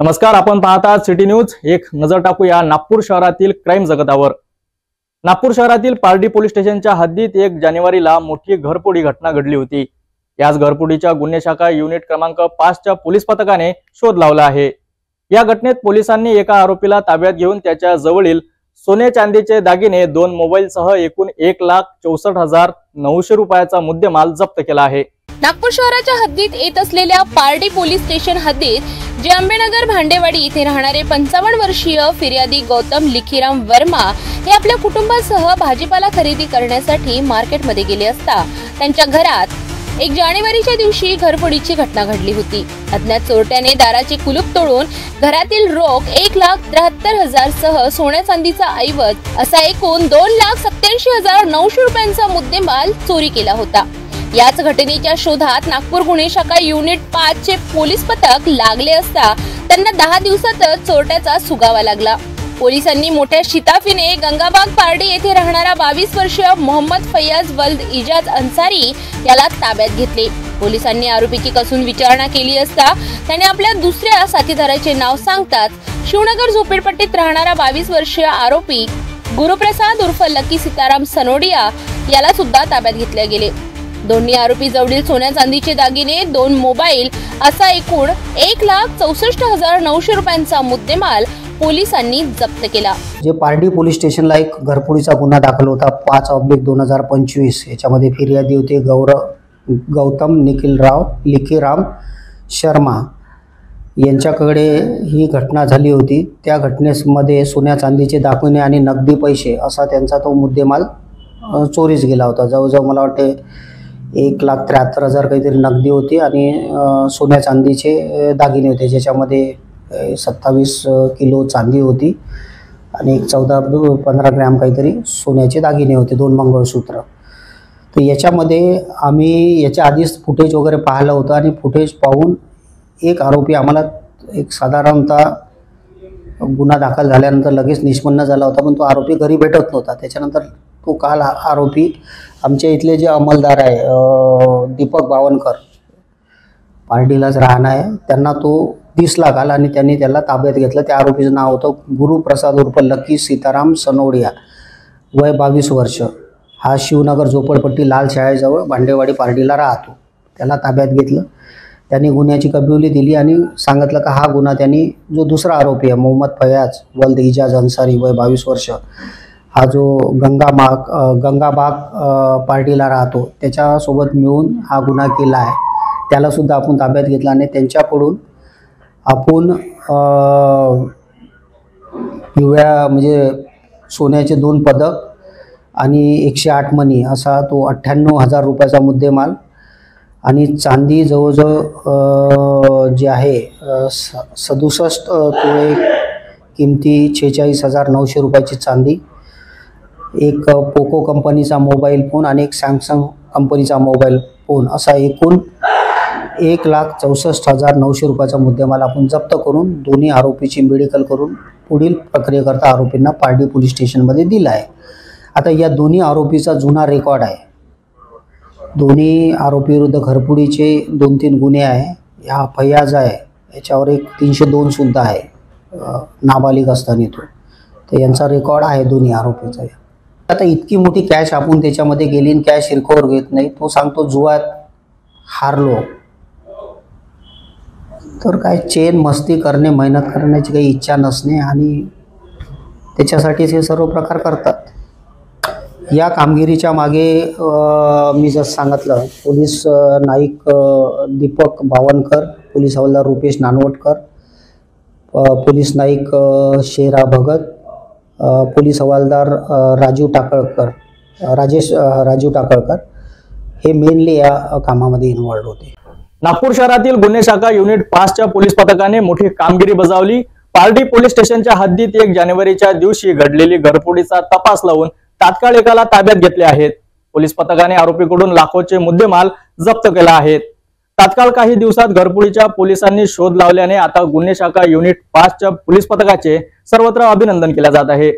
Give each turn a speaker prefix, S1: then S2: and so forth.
S1: नमस्कार, आपण पाहता सिटी न्यूज। एक नजर टाकूया नागपूर शहरातील क्राइम जगतावर। नागपूर शहरातील पारडी पोलीस स्टेशनच्या हद्दीत 1 जानेवारीला मोठी घरफोडी घटना घडली होती। याच घरफोडीच्या गुन्हे शाखा युनिट क्रमांक 5 च्या पोलीस पथकाने शोध लावला आहे। या घटनेत पोलिसांनी एका आरोपीला ताब्यात घेऊन त्याच्या जवळील सोने चांदीचे दागिने, 2 मोबाईलसह एकूण 1,64,900 रुपयाचा मुद्देमाल जप्त केला आहे।
S2: नागपूर शहराच्या हद्दीत येत असलेल्या पारडी पोलीस स्टेशन हद्दीत जांबेनगर भांडेवाडी इथे राहणारे 55 वर्षीय फिर्यादी गौतम लिखीराम वर्मा हे आपल्या कुटुंबासह भाजीपाला खरेदी करण्यासाठी मार्केटमध्ये गेले असता त्यांच्या घरात 1 जानेवारीच्या दिवशी घरफोडीची घटना घडली होती। अज्ञात चोरट्याने दाराचे कुलूप तोडून घरातील रोख 1,73,000 सह सोन्या चांदीचा ऐवज असा एकूण 2,87,900 रुपयांचा मुद्देमाल चोरी केला होता। याच घटनेच्या शोधात नागपूर गुन्हे शाखा युनिट 5 चे पोलीस पथक लागले असता त्यांना 10 दिवसातच चोरट्याचा सुगावा लागला। पोलिसांनी मोठ्या शिताफीने गंगाबाग पारडी येथे राहणारा 22 वर्षीय मोहम्मद फैयाज वल्द इजाज अन्सारी याला ताब्यात घेतले। पोलिसांनी आरोपीची कसून विचारणा केली असता त्याने आपल्या दुसऱ्या साथीदाराचे नाव सांगताच शिवनगर झोपडपट्टीत राहणारा 22 वर्षीय आरोपी गुरुप्रसाद उर्फ लकी सीताराम सनोडिया याला सुद्धा ताब्यात घेतले गेले। दोन्ही आरोपी जवळील सोन्या चांदीचे दागिने, 2 मोबाईल असा एकूण 1,64,900 रुपयांचा मुद्देमाल पोलिसांनी जप्त केला।
S3: जे पारडी पोलीस स्टेशनला एक घरफोडीचा गुन्हा दाखल होता 5/2025। याच्यामध्ये फिर्यादी होते गौतम लिखीराम शर्मा यांच्याकडे ही घटना झाली होती। त्या घटनेमध्ये सोन्या चांदीचे दागिने आणि नगदी पैसे असा त्यांचा तो मुद्देमाल चोरीस गेला होता। जवळजवळ मला वाटते 1,73,000 काहीतरी नगदी होती आणि सोन्या चांदीचे दागिने होते, ज्याच्यामध्ये 27 किलो चांदी होती आणि 14-15 ग्रॅम काहीतरी सोन्याचे दागिने होते, 2 मंगळसूत्र। तर याच्यामध्ये आम्ही याच्या आधीच फुटेज वगैरे पाहिलं होतं आणि फुटेज पाहून एक आरोपी आम्हाला एक साधारणतः गुन्हा दाखल झाल्यानंतर लगेच निष्पन्न झाला होता, पण तो आरोपी घरी भेटत नव्हता। त्याच्यानंतर तो काल आरोपी आमच्या इथले जे अंमलदार आहे दीपक बावनकर, पारडीलाच राहणार आहे, त्यांना तो दिसला काल आणि त्यांनी त्याला ताब्यात घेतलं। त्या आरोपीचं नाव होतं गुरुप्रसाद उर्फ लकी सीताराम सनोडिया, वय 22 वर्ष। हा शिवनगर झोपडपट्टी लाल शाळेजवळ भांडेवाडी पारडीला राहतो। त्याला ताब्यात घेतलं, त्यांनी गुन्ह्याची कबुली दिली आणि सांगितलं का हा गुन्हा त्यांनी जो दुसरा आरोपी आहे मोहम्मद फैयाज वल्द इजाज अन्सारी, वय 22 वर्ष, हा जो गंगाबाग पार्टीला राहतो त्याच्यासोबत मिळून हा गुन्हा केला आहे। त्याला सुद्धा आपण ताब्यात घेतला आणि त्यांच्याकडून आपण पिवळ्या म्हणजे सोन्याचे 2 पदक आणि 108 मणी असा तो 98,000 रुपयाचा मुद्देमाल आणि चांदी जवळजवळ जे आहे 67 तोळे किमती 46,900 रुपयाची चांदी, एक पोको कंपनीचा मोबाईल फोन आणि एक सॅमसंग कंपनीचा मोबाईल फोन असा एकूण 1,64,900 रुपयाचा मुद्देमाल आपण जप्त करून दोन्ही आरोपीची मेडिकल करून पुढील प्रक्रियेकरता आरोपींना पारडी पोलीस स्टेशनमध्ये दिला आहे। आता या दोन्ही आरोपीचा जुना रेकॉर्ड आहे। दोन्ही आरोपी विरुद्ध घरफोडीचे 2-3 गुन्हे आहे। हा फैयाज आहे, याच्यावर एक 302 सुद्धा आहे, नाबालिग असताना तो। तर यांचा रेकॉर्ड आहे दोन्ही आरोपीचा। आता इतकी मोठी कॅश आपण त्याच्यामध्ये गेली आणि कॅश रिकवर घेत नाही, तो सांगतो जुआत हारलो। तर काय चेन मस्ती करणे, मेहनत करण्याची काही इच्छा नसणे आणि त्याच्यासाठीच हे सर्व प्रकार करतात। या कामगिरीच्या मागे मी जसं सांगितलं पोलीस नाईक दीपक बावनकर, पोलीस हवालदार रुपेश नानवटकर, पोलीस नाईक शेरा भगत, पोलीस हवालदार राजेश टाकळकर हे मेनली या कामामध्ये इन्व्हॉल्व होते।
S1: नागपूर शहरातील गुन्हे शाखा युनिट 5 च्या पोलीस पथकाने मोठी कामगिरी बजावली। पारडी पोलीस स्टेशनच्या हद्दीत 1 जानेवारीच्या दिवशी घडलेली घरफोडीचा तपास लावून तात्काळ एकाला ताब्यात घेतले आहेत। पोलीस पथकाने आरोपीकडून लाखोचे मुद्देमाल जप्त केला आहे। तात्काळ काही दिवसात घरफोडीच्या पोलिसांनी शोध लावल्याने आता गुन्हे शाखा युनिट 5 च्या पोलीस पथकाचे सर्वत्र अभिनंदन केले जात आहे।